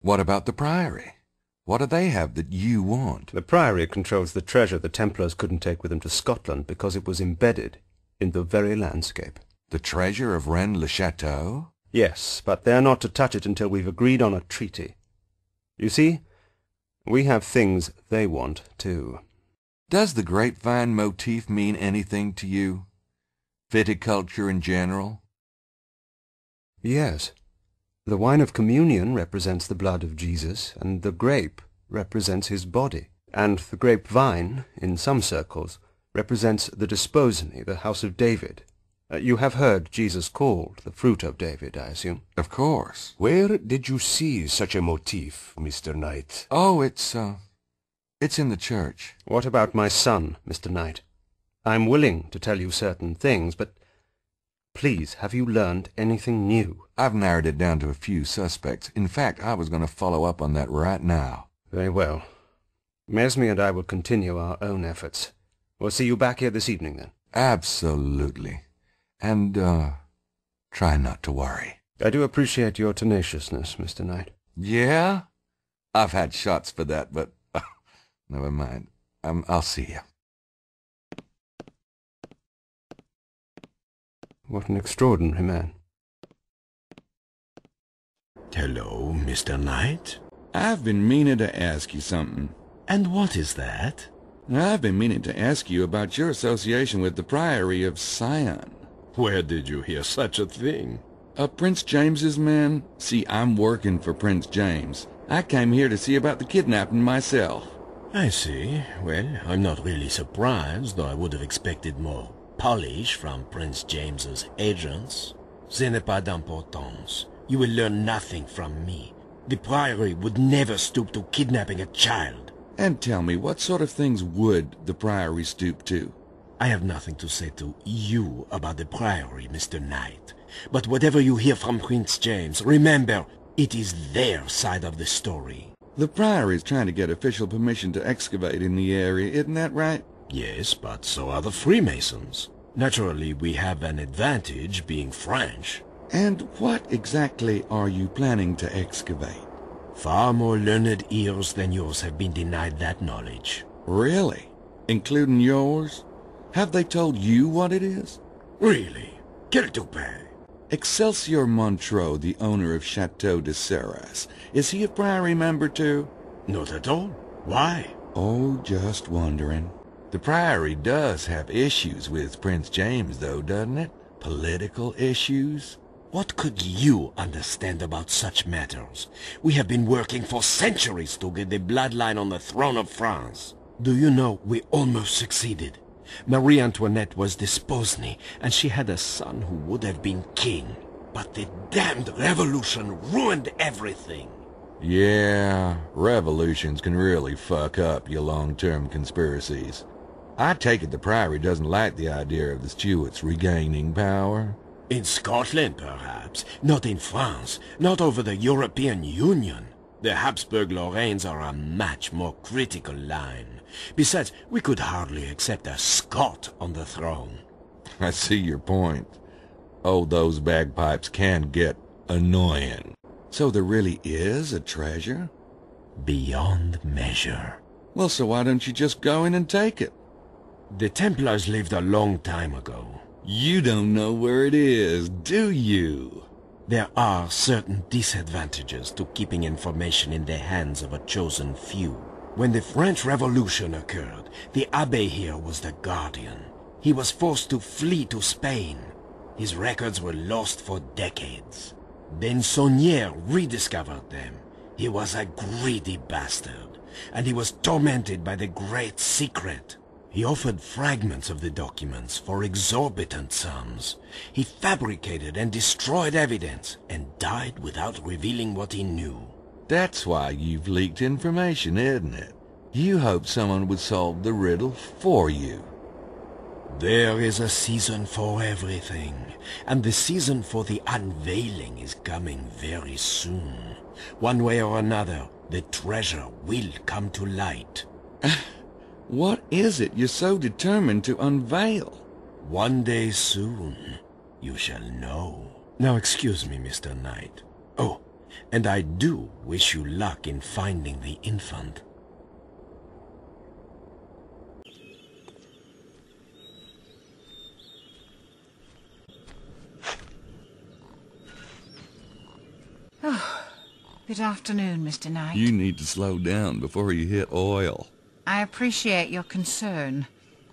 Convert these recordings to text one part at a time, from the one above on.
What about the Priory? What do they have that you want? The Priory controls the treasure the Templars couldn't take with them to Scotland because it was embedded in the very landscape. The treasure of Rennes-le-Chateau? Yes, but they're not to touch it until we've agreed on a treaty. You see, we have things they want, too. Does the grapevine motif mean anything to you? Viticulture in general? Yes. The wine of communion represents the blood of Jesus, and the grape represents his body. And the grapevine, in some circles, represents the desposony, the house of David. You have heard Jesus called the fruit of David, I assume? Of course. Where did you see such a motif, Mr. Knight? Oh, it's in the church. What about my son, Mr. Knight? I'm willing to tell you certain things, but please, have you learned anything new? I've narrowed it down to a few suspects. In fact, I was going to follow up on that right now. Very well. Mesme and I will continue our own efforts. We'll see you back here this evening, then. Absolutely. And, try not to worry. I do appreciate your tenaciousness, Mr. Knight. Yeah? I've had shots for that, but never mind. I'll see you. What an extraordinary man. Hello, Mr. Knight. I've been meaning to ask you something. And what is that? I've been meaning to ask you about your association with the Prior of Sion. Where did you hear such a thing? Prince James's men? See, I'm working for Prince James. I came here to see about the kidnapping myself. I see. Well, I'm not really surprised, though I would have expected more polish from Prince James's agents. Ce n'est pas d'importance. You will learn nothing from me. The Priory would never stoop to kidnapping a child. And tell me, what sort of things would the Priory stoop to? I have nothing to say to you about the Priory, Mr. Knight. But whatever you hear from Prince James, remember, it is their side of the story. The Priory is trying to get official permission to excavate in the area, isn't that right? Yes, but so are the Freemasons. Naturally, we have an advantage being French. And what exactly are you planning to excavate? Far more learned ears than yours have been denied that knowledge. Really? Including yours? Have they told you what it is? Really? Quel toupet! Excelsior Montreux, the owner of Chateau de Serras, is he a Priory member too? Not at all. Why? Oh, just wondering. The Priory does have issues with Prince James, though, doesn't it? Political issues? What could you understand about such matters? We have been working for centuries to get the Bloodline on the throne of France. Do you know, we almost succeeded. Marie Antoinette was desposée, and she had a son who would have been king. But the damned revolution ruined everything. Yeah, revolutions can really fuck up your long-term conspiracies. I take it the Priory doesn't like the idea of the Stuarts regaining power. In Scotland, perhaps. Not in France. Not over the European Union. The Habsburg-Lorraines are a much more critical line. Besides, we could hardly accept a Scot on the throne. I see your point. Oh, those bagpipes can get annoying. So there really is a treasure? Beyond measure. Well, so why don't you just go in and take it? The Templars lived a long time ago. You don't know where it is, do you? There are certain disadvantages to keeping information in the hands of a chosen few. When the French Revolution occurred, the Abbé here was the guardian. He was forced to flee to Spain. His records were lost for decades. Then Saunier rediscovered them. He was a greedy bastard, and he was tormented by the Great Secret. He offered fragments of the documents for exorbitant sums. He fabricated and destroyed evidence, and died without revealing what he knew. That's why you've leaked information, isn't it? You hoped someone would solve the riddle for you. There is a season for everything, and the season for the unveiling is coming very soon. One way or another, the treasure will come to light. What is it you're so determined to unveil? One day soon, you shall know. Now excuse me, Mr. Knight. Oh, And I do wish you luck in finding the infant. Oh, good afternoon, Mr. Knight. You need to slow down before you hit oil. I appreciate your concern.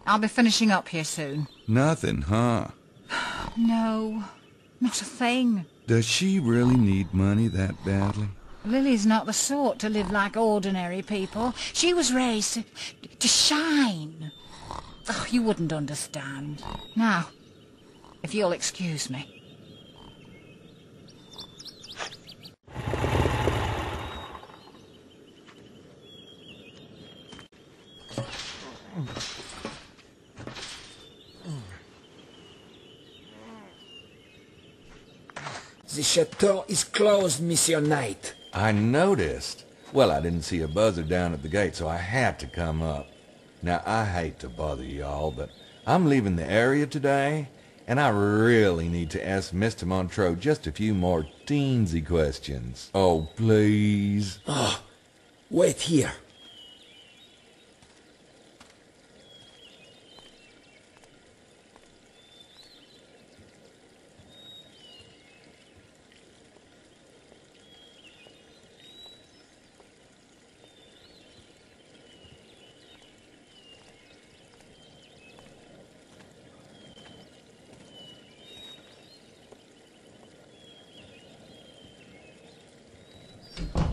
I'll be finishing up here soon. Nothing, huh? No, not a thing. Does she really need money that badly? Lily's not the sort to live like ordinary people. She was raised to shine. Oh, you wouldn't understand. Now, if you'll excuse me. The chateau is closed, Monsieur Knight. I noticed. Well, I didn't see a buzzer down at the gate, so I had to come up. Now, I hate to bother y'all, but I'm leaving the area today, and I really need to ask Mr. Montreux just a few more teensy questions. Oh, please. Oh, wait here.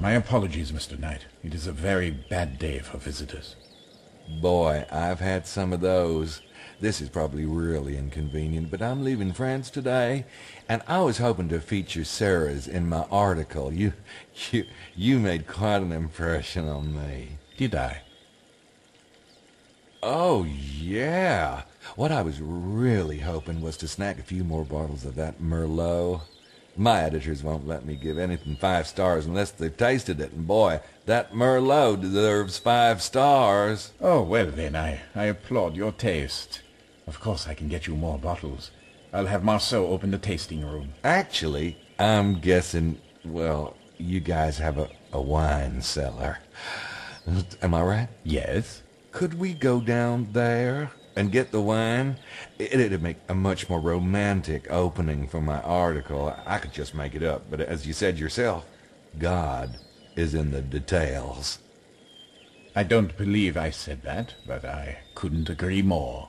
My apologies, Mr. Knight. It is a very bad day for visitors. Boy, I've had some of those. This is probably really inconvenient, but I'm leaving France today, and I was hoping to feature Sarah's in my article. You made quite an impression on me. Did I? Oh, yeah. What I was really hoping was to snag a few more bottles of that Merlot. My editors won't let me give anything 5 stars unless they've tasted it, and boy, that Merlot deserves 5 stars. Oh, well then, I applaud your taste. Of course I can get you more bottles. I'll have Marceau open the tasting room. Actually, I'm guessing, well, you guys have a wine cellar. Am I right? Yes? Could we go down there and get the wine? It'd make a much more romantic opening for my article. I could just make it up, but as you said yourself, God is in the details. I don't believe I said that, but I couldn't agree more.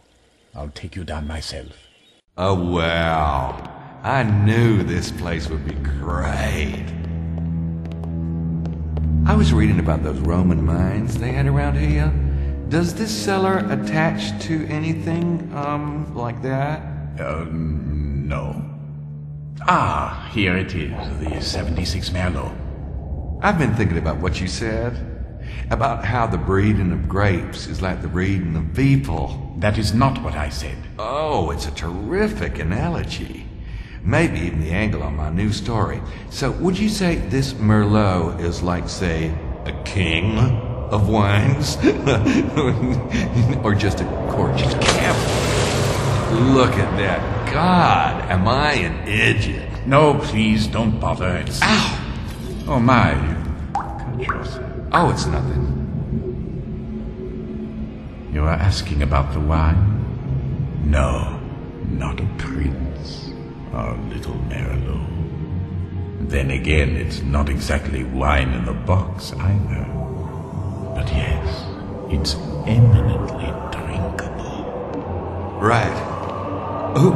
I'll take you down myself. Oh, wow. I knew this place would be great. I was reading about those Roman mines they had around here. Does this cellar attach to anything, like that? No. Ah, here it is, the 76 Merlot. I've been thinking about what you said. About how the breeding of grapes is like the breeding of people. That is not what I said. Oh, it's a terrific analogy. Maybe even the angle on my new story. So would you say this Merlot is like, say, a king of wines? Or just a gorgeous camp? Look at that. God, am I an idiot? No, please, don't bother. It's... Ow! Oh my, you cut yourself. Oh, it's nothing. You are asking about the wine? No, not a prince. Our little Merlot. Then again, it's not exactly wine in the box either. But yes, it's eminently drinkable. Right. Oh,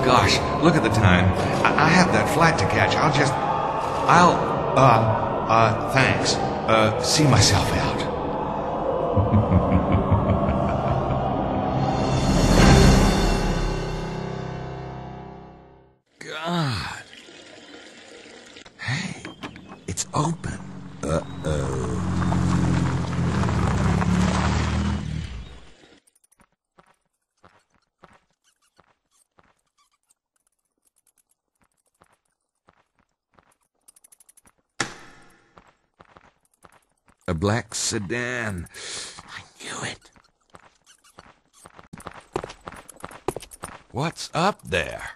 gosh, look at the time. I have that flight to catch. Thanks. See myself out. God. Hey, it's open. Uh-oh. A black sedan. I knew it. What's up there?